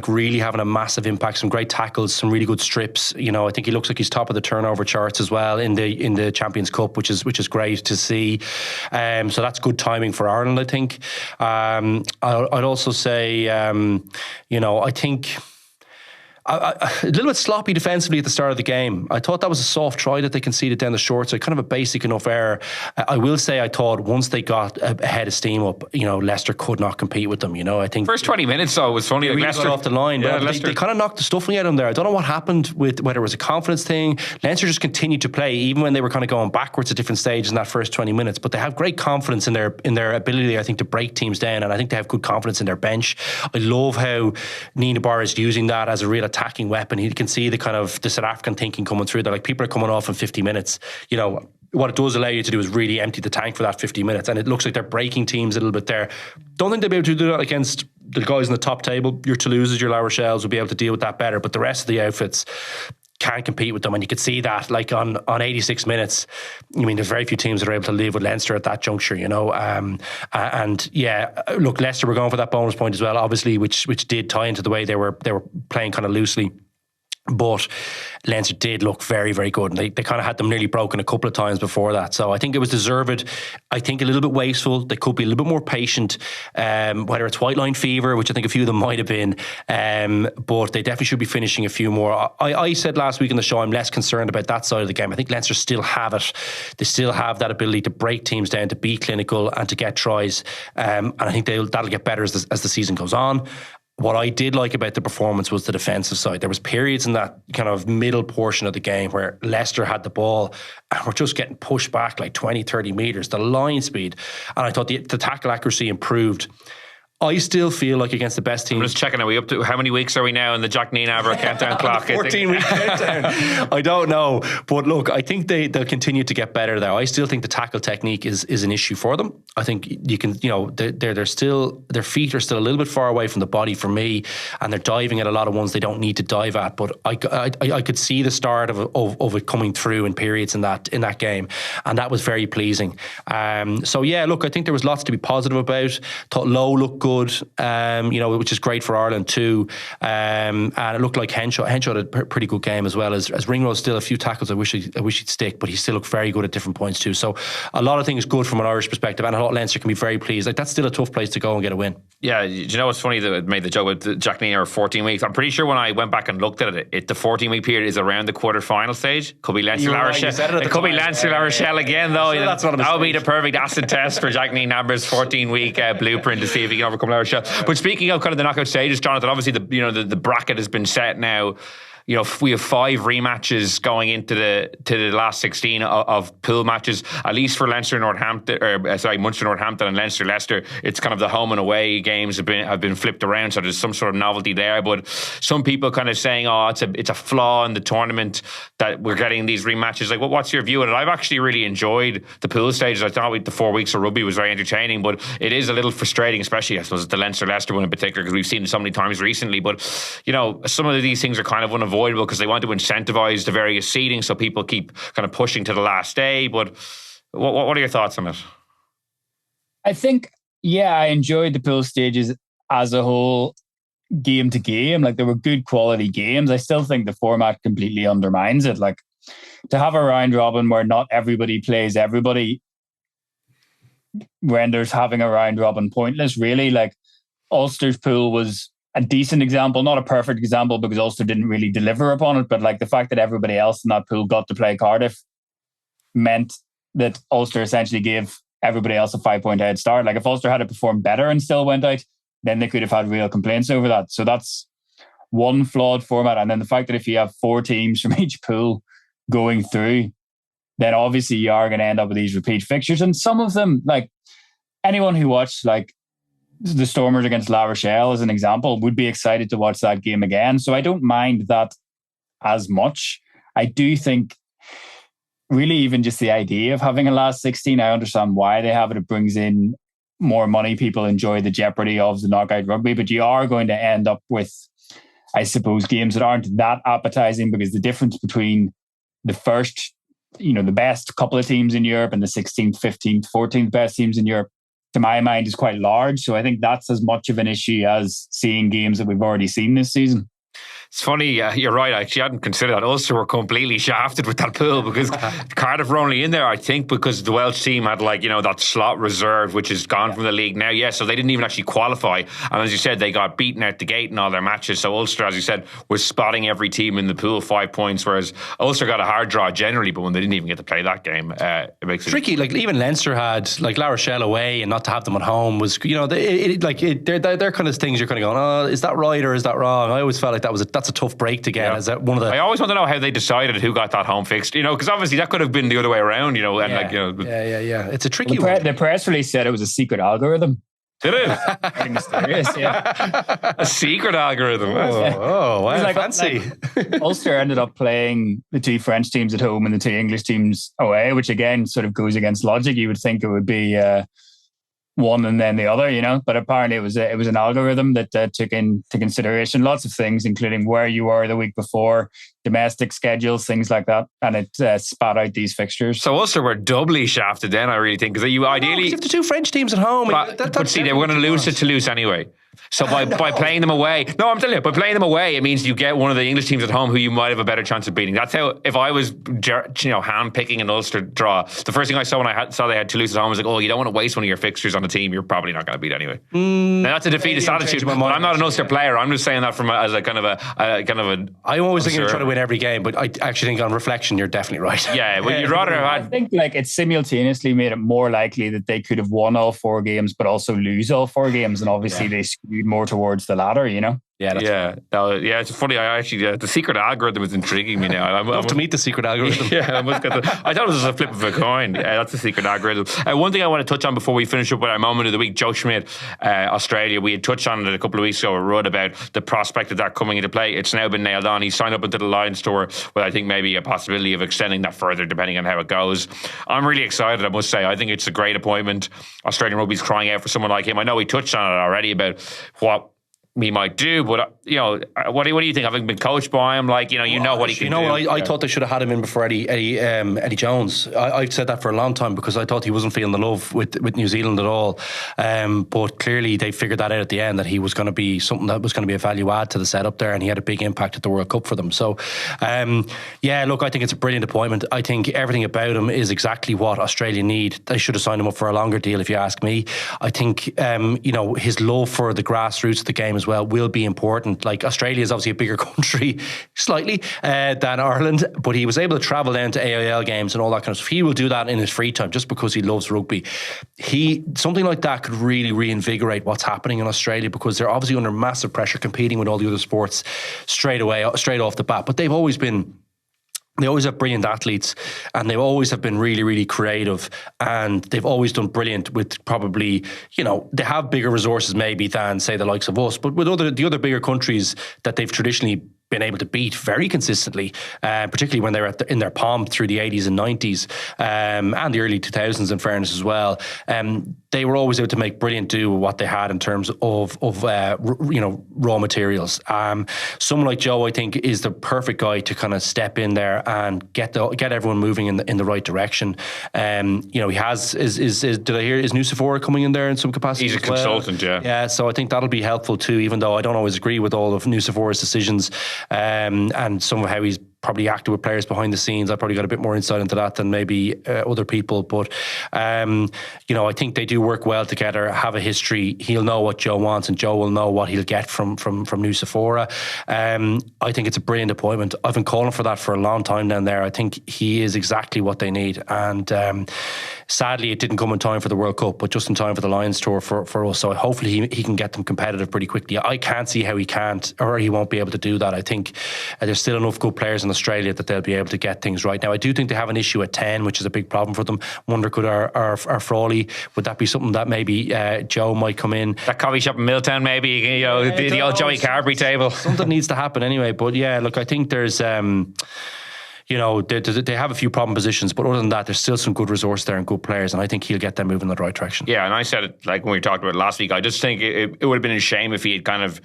really having a massive impact, some great tackles, some really good strips. I think he looks like he's top of the turnover charts as well in the Champions Cup, which is great to see. So that's good timing for Ireland, I think. I'd also say, I think A little bit sloppy defensively at the start of the game. I thought that was a soft try that they conceded down the short side, kind of a basic enough error. I will say I thought once they got ahead of steam up, Leicester could not compete with them. I think first 20 minutes though was funny. They really Leicester got off the line, but Leicester, they kind of knocked the stuffing out of them there. I don't know what happened with whether it was a confidence thing. Leinster just continued to play even when they were kind of going backwards at different stages in that first 20 minutes. But they have great confidence in their ability, I think, to break teams down, and I think they have good confidence in their bench. I love how Nina Barr is using that as a real attacking weapon. You can see the kind of the South African thinking coming through. They're like, people are coming off in 50 minutes. What it does allow you to do is really empty the tank for that 50 minutes. And it looks like they're breaking teams a little bit there. Don't think they'll be able to do that against the guys in the top table. Your Toulouses, your La Rochelles will be able to deal with that better. But the rest of the outfits can't compete with them. And you could see that like on 86 minutes. There's very few teams that are able to live with Leinster at that juncture, and yeah, look, Leicester were going for that bonus point as well, obviously, which did tie into the way they were playing kind of loosely. But Leinster did look very, very good. And they kind of had them nearly broken a couple of times before that. So I think it was deserved. I think a little bit wasteful. They could be a little bit more patient, whether it's white line fever, which I think a few of them might have been. But they definitely should be finishing a few more. I said last week on the show, I'm less concerned about that side of the game. I think Leinster still have it. They still have that ability to break teams down, to be clinical and to get tries. And I think that'll get better as the season goes on. What I did like about the performance was the defensive side. There was periods in that kind of middle portion of the game where Leicester had the ball and were just getting pushed back like 20, 30 metres, the line speed. And I thought the tackle accuracy improved. I still feel like against the best teams. I'm just checking, are we up to, how many weeks are we now in the Jack Neenaber countdown clock? 14-week countdown. I don't know. But look, I think they'll continue to get better there. I still think the tackle technique is an issue for them. I think you can, they're still, their feet are still a little bit far away from the body for me, and they're diving at a lot of ones they don't need to dive at. But I could see the start of it coming through in periods in that game, and that was very pleasing. So yeah, look, I think there was lots to be positive about. Thought Lowe looked good, which is great for Ireland too. And it looked like Henshaw had a pretty good game as well. As Ringrose, still a few tackles I wish he'd stick, but he still looked very good at different points too. So a lot of things good from an Irish perspective, and I thought Leinster can be very pleased. Like, that's still a tough place to go and get a win. Yeah, do you know what's funny that I made the joke with Jack Neenaber 14 weeks? I'm pretty sure when I went back and looked at it, the 14-week period is around the quarter-final stage. Could be Leinster La Rochelle. It could be Leinster La Rochelle again, though. Sure, that would be the perfect acid test for Jack Neenaber's 14-week blueprint to see if he can overcome La Rochelle. But speaking of kind of the knockout stages, Jonathan, obviously the bracket has been set now. We have 5 rematches going into the last 16 of pool matches, at least for Munster Northampton and Leinster Leicester. It's kind of the home and away games have been flipped around, so there's some sort of novelty there. But some people kind of saying, it's a flaw in the tournament that we're getting these rematches. Like, what's your view on it? I've actually really enjoyed the pool stages. I thought the 4 weeks of rugby was very entertaining, but it is a little frustrating, especially I suppose the Leinster Leicester one in particular, because we've seen it so many times recently. But some of these things are kind of unavoidable, because they want to incentivize the various seeding, so people keep kind of pushing to the last day. But what are your thoughts on it? I think, I enjoyed the pool stages as a whole, game to game. Like, there were good quality games. I still think the format completely undermines it. Like, to have a round robin where not everybody plays everybody renders having a round robin pointless, really. Like, Ulster's pool was a decent example, not a perfect example, because Ulster didn't really deliver upon it. But like, the fact that everybody else in that pool got to play Cardiff meant that Ulster essentially gave everybody else a 5-point head start. Like, if Ulster had performed better and still went out, then they could have had real complaints over that. So that's one flawed format. And then the fact that if you have 4 teams from each pool going through, then obviously you are going to end up with these repeat fixtures. And some of them, like, anyone who watched like the Stormers against La Rochelle as an example would be excited to watch that game again. So I don't mind that as much. I do think really even just the idea of having a last 16, I understand why they have it. It brings in more money. People enjoy the jeopardy of the knockout rugby, but you are going to end up with, I suppose, games that aren't that appetizing, because the difference between the first, the best couple of teams in Europe and the 16th, 15th, 14th best teams in Europe, to my mind, is quite large. So I think that's as much of an issue as seeing games that we've already seen this season. It's funny, you're right. I actually hadn't considered that. Ulster were completely shafted with that pool because Cardiff were only in there, I think, because the Welsh team had that slot reserved, which is gone from the league now. Yeah, so they didn't even actually qualify. And as you said, they got beaten out the gate in all their matches. So Ulster, as you said, was spotting every team in the pool 5 points, whereas Ulster got a hard draw generally, but when they didn't even get to play that game, it makes it tricky. Like even Leinster had La Rochelle away, and not to have them at home was, they're kind of things you're kind of going, oh, is that right or is that wrong? I always felt like that's a tough break to get. Yeah. As one of the. I always want to know how they decided who got that home fixed. Because obviously that could have been the other way around. Yeah. It's a tricky one. one. The press release said it was a secret algorithm. Did it? Very mysterious, yeah. A secret algorithm. Oh, wow, fancy. Ulster ended up playing the 2 French teams at home and the 2 English teams away, which again sort of goes against logic. You would think it would be one and then the other, but apparently it was an algorithm that took into consideration lots of things, including where you were the week before, domestic schedules, things like that, and it spat out these fixtures. So Ulster were doubly shafted then, I really think, because you ideally you have the 2 French teams at home. But see, they were going to lose to Toulouse anyway. So by playing them away, no, I'm telling you, by playing them away, it means you get one of the English teams at home who you might have a better chance of beating. That's how, if I was, hand picking an Ulster draw, the first thing I saw when I saw they had Toulouse at home was like, oh, you don't want to waste one of your fixtures on a team you're probably not going to beat anyway. Now that's a defeatist attitude. But I'm not an Ulster player. I'm just saying that from as a kind of a. I'm always thinking you're trying to win every game, but I actually think on reflection you're definitely right. Yeah, well, you'd rather have had. I think it simultaneously made it more likely that they could have won all 4 games, but also lose all 4 games, and obviously they skewed more towards the latter, Yeah, it's funny. I actually the secret algorithm is intriguing me now. I'd love to meet the secret algorithm. I thought it was just a flip of a coin. Yeah, that's the secret algorithm. One thing I want to touch on before we finish up with our moment of the week: Joe Schmidt, Australia. We had touched on it a couple of weeks ago. A Rudd about the prospect of that coming into play. It's now been nailed on. He signed up into the Lions tour with, I think, maybe a possibility of extending that further, depending on how it goes. I'm really excited. I must say, I think it's a great appointment. Australian rugby's crying out for someone like him. I know we touched on it already about what he might do, but what do you think? Having been coached by him, what he can do. I thought they should have had him in before Eddie Jones. I've said that for a long time because I thought he wasn't feeling the love with New Zealand at all. But clearly they figured that out at the end, that he was going to be something that was going to be a value add to the setup there, and he had a big impact at the World Cup for them. So, I think it's a brilliant appointment. I think everything about him is exactly what Australia need. They should have signed him up for a longer deal, if you ask me. I think his love for the grassroots of the game as well will be important. Like, Australia is obviously a bigger country slightly than Ireland, but he was able to travel down to AIL games and all that kind of stuff. He will do that in his free time just because he loves rugby. Something like that could really reinvigorate what's happening in Australia, because they're obviously under massive pressure competing with all the other sports straight off the bat. But they always have brilliant athletes, and they always have been really, really creative, and they've always done brilliant with probably, they have bigger resources maybe than, say, the likes of us, but with the other bigger countries that they've traditionally been able to beat very consistently, particularly when they were in their pomp through the 80s and 90s and the early 2000s, in fairness as well. They were always able to make brilliant do with what they had in terms of raw materials. Someone like Joe, I think, is the perfect guy to kind of step in there and get everyone moving in the right direction. He has did I hear, is Nusafora coming in there in some capacity? He's a consultant, yeah. Yeah, so I think that'll be helpful too, even though I don't always agree with all of Nusafora's decisions. And some of how he's probably acted with players behind the scenes. I probably got a bit more insight into that than maybe other people. But, I think they do work well together, have a history. He'll know what Joe wants, and Joe will know what he'll get from Nusafora. I think it's a brilliant appointment. I've been calling for that for a long time down there. I think he is exactly what they need. And sadly, it didn't come in time for the World Cup, but just in time for the Lions tour for us. So hopefully he can get them competitive pretty quickly. I can't see how he can't, or he won't be able to do that. I think there's still enough good players in Australia that they'll be able to get things right. Now, I do think they have an issue at 10, which is a big problem for them. Wonder, could our Frawley, would that be something that maybe Joe might come in? That coffee shop in Milltown, maybe, the old Joey Carberry table. Something needs to happen anyway. But yeah, look, I think there's... they have a few problem positions, but other than that, there's still some good resource there and good players, and I think he'll get them moving in the right direction. Yeah, and I said it when we talked about it last week. I just think it would have been a shame if he had kind of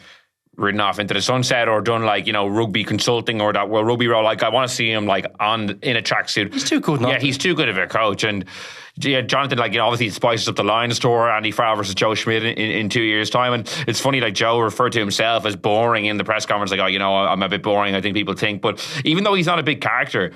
ridden off into the sunset or done like, rugby consulting or that World Rugby role. Like I want to see him like in a tracksuit. He's too good. He's too good of a coach. And yeah, Jonathan, like, obviously spices up the Lions tour, Andy Farrell versus Joe Schmidt in 2 years' time. And it's funny, like Joe referred to himself as boring in the press conference, like, I'm a bit boring, I think people think. But even though he's not a big character,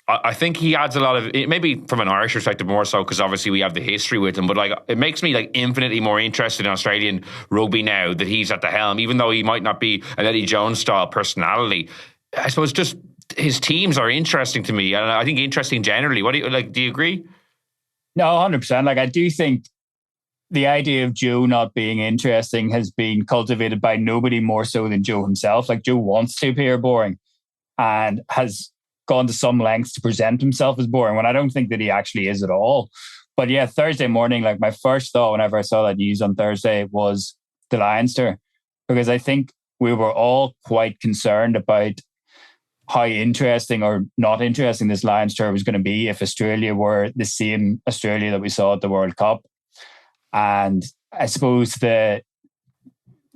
I think he adds a lot of, maybe from an Irish perspective more so, because obviously we have the history with him, but like it makes me like infinitely more interested in Australian rugby now that he's at the helm, even though he might not be an Eddie Jones style personality. I suppose just his teams are interesting to me, and I think interesting generally. What do you like? Do you agree? No, 100%. Like I do think the idea of Joe not being interesting has been cultivated by nobody more so than Joe himself. Like Joe wants to appear boring and has gone to some lengths to present himself as boring when I don't think that he actually is at all. But yeah, Thursday morning, like my first thought whenever I saw that news on Thursday was the Leinster, because I think we were all quite concerned about how interesting or not interesting this Lions tour was going to be if Australia were the same Australia that we saw at the World Cup. And I suppose the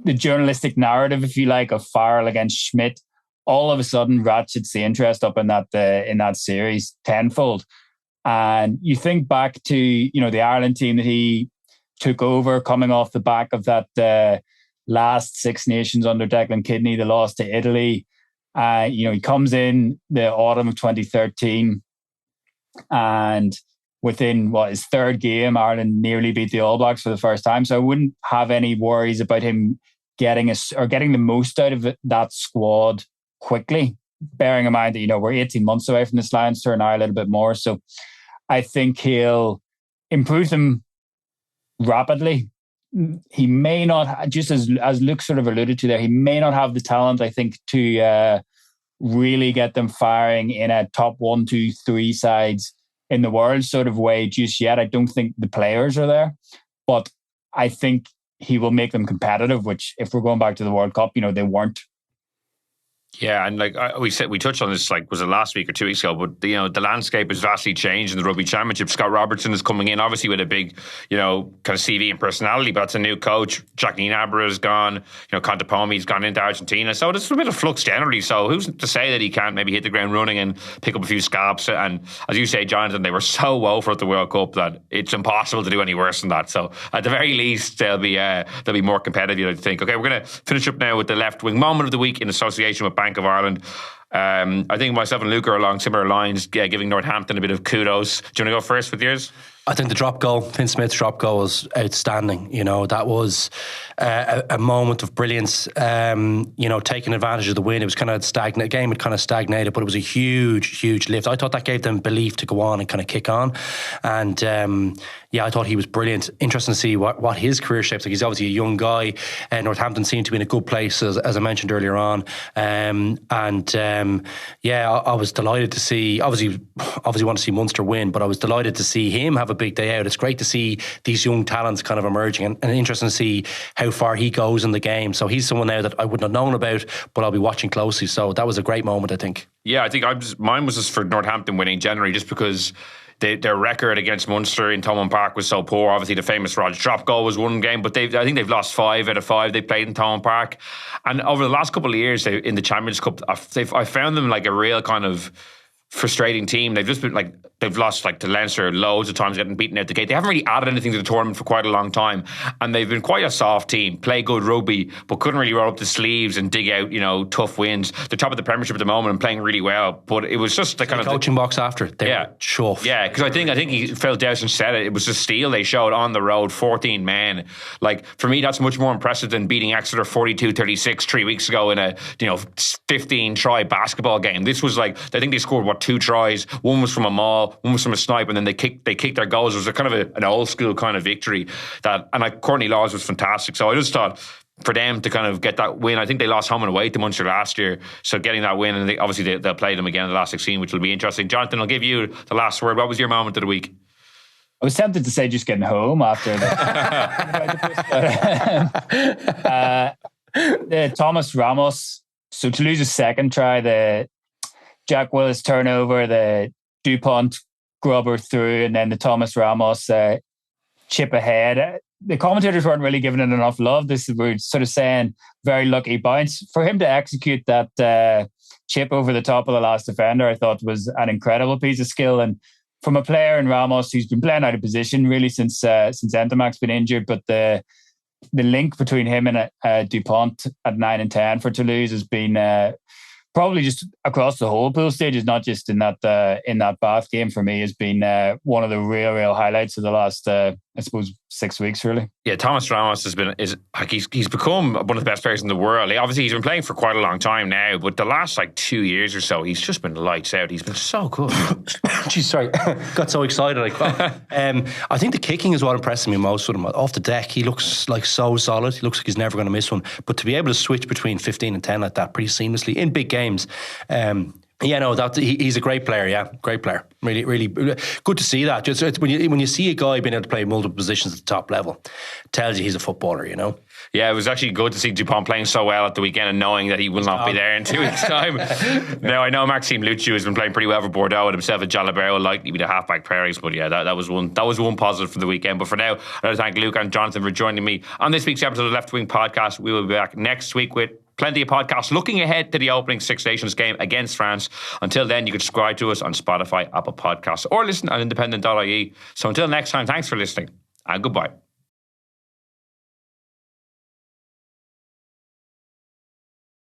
journalistic narrative, if you like, of Farrell against Schmidt all of a sudden ratchets the interest up in that series tenfold. And you think back to, the Ireland team that he took over coming off the back of that last Six Nations under Declan Kidney, the loss to Italy. He comes in the autumn of 2013 and within his third game, Ireland nearly beat the All Blacks for the first time. So I wouldn't have any worries about him getting the most out of that squad quickly, bearing in mind that, we're 18 months away from this Lions tour now, a little bit more. So I think he'll improve them rapidly. He may not, just as Luke sort of alluded to there, he may not have the talent, I think, to really get them firing in a top 1, 2, 3 sides in the world sort of way just yet. I don't think the players are there, but I think he will make them competitive, which if we're going back to the World Cup, they weren't. Yeah, and like we touched on this, like, was it last week or 2 weeks ago? But the landscape has vastly changed in the Rugby Championship. Scott Robertson is coming in, obviously with a big, kind of CV and personality, but that's a new coach. Jackie Nabra is gone. Contepomi's gone into Argentina, so there's a bit of flux generally. So who's to say that he can't maybe hit the ground running and pick up a few scalps? And as you say, Jonathan, they were so woeful at the World Cup that it's impossible to do any worse than that. So at the very least, they'll be more competitive, I think. Okay, we're going to finish up now with the left wing moment of the week in association with Bank of Ireland. I think myself and Luke are along similar lines, giving Northampton a bit of kudos. Do you want to go first with yours? I think the drop goal, Finn Smith's drop goal, was outstanding. That was a moment of brilliance. Taking advantage of the win. It was kind of stagnant. The game had kind of stagnated, but it was a huge, huge lift. I thought that gave them belief to go on and kind of kick on. And I thought he was brilliant. Interesting to see what his career shapes. Like, he's obviously a young guy. Northampton seemed to be in a good place, as I mentioned earlier on. I was delighted to see. Obviously want to see Munster win, but I was delighted to see him have a big day out. It's great to see these young talents kind of emerging, and interesting to see how far he goes in the game. So he's someone now that I wouldn't have known about, but I'll be watching closely. So that was a great moment, I think. Yeah, I think mine was just for Northampton winning generally, just because their record against Munster in Thomond Park was so poor. Obviously, the famous Rog drop goal was one game, but I think they've lost 5 out of 5 they played in Thomond Park. And over the last couple of years in the Champions Cup, I found them like a real kind of frustrating team. They've just been like, they've lost like to Leinster loads of times, getting beaten out the gate. They haven't really added anything to the tournament for quite a long time, and they've been quite a soft team, play good rugby, but couldn't really roll up the sleeves and dig out, tough wins. They're top of the Premiership at the moment and playing really well, but it was just the kind of coaching box after. They were chuffed. Yeah, because I think he Phil Dowson said it. It was a steal they showed on the road, 14 men. Like, for me, that's much more impressive than beating Exeter 42-36 3 weeks ago in a 15 try basketball game. This was like, I think they scored 2 tries. One was from a maul, one was from a snipe, and then they kicked their goals. It was a kind of an old school kind of victory Courtney Laws was fantastic. So I just thought, for them to kind of get that win, I think they lost home and away to Munster last year. So getting that win, and obviously they'll play them again in the last 16, which will be interesting. Jonathan, I'll give you the last word. What was your moment of the week? I was tempted to say just getting home after the Thomas Ramos. So to lose a second try, the Jack Willis turnover, the DuPont grubber through, and then the Thomas Ramos chip ahead. the commentators weren't really giving it enough love. We're sort of saying very lucky bounce. For him to execute that chip over the top of the last defender, I thought was an incredible piece of skill. And from a player in Ramos who's been playing out of position really since Entamac's been injured, but the link between him and Dupont at 9 and 10 for Toulouse has been probably just across the whole pool stages, not just in that Bath game, for me, has been one of the real highlights of the last, I suppose, 6 weeks, really. Yeah, Thomas Ramos he's become one of the best players in the world. Obviously, he's been playing for quite a long time now, but the last 2 years or so, he's just been lights out. He's been so good. Jeez, sorry, got so excited. I think the kicking is what impresses me most with him. Off the deck, he looks like so solid. He looks like he's never going to miss one. But to be able to switch between 15 and 10 like that pretty seamlessly in big games. He's a great player. Yeah, great player. Really, really good to see that. Just when you see a guy being able to play multiple positions at the top level, it tells you he's a footballer. Yeah, it was actually good to see Dupont playing so well at the weekend and knowing that he will not be there in 2 weeks' time. Now, I know Maxime Luciu has been playing pretty well for Bordeaux, and himself and Jalabert will likely be the halfback pairings, but yeah, that was one positive for the weekend. But for now, I'd like to thank Luke and Jonathan for joining me on this week's episode of Left Wing Podcast. We will be back next week with plenty of podcasts looking ahead to the opening Six Nations game against France. Until then, you can subscribe to us on Spotify, Apple Podcasts, or listen on independent.ie. So until next time, thanks for listening and goodbye.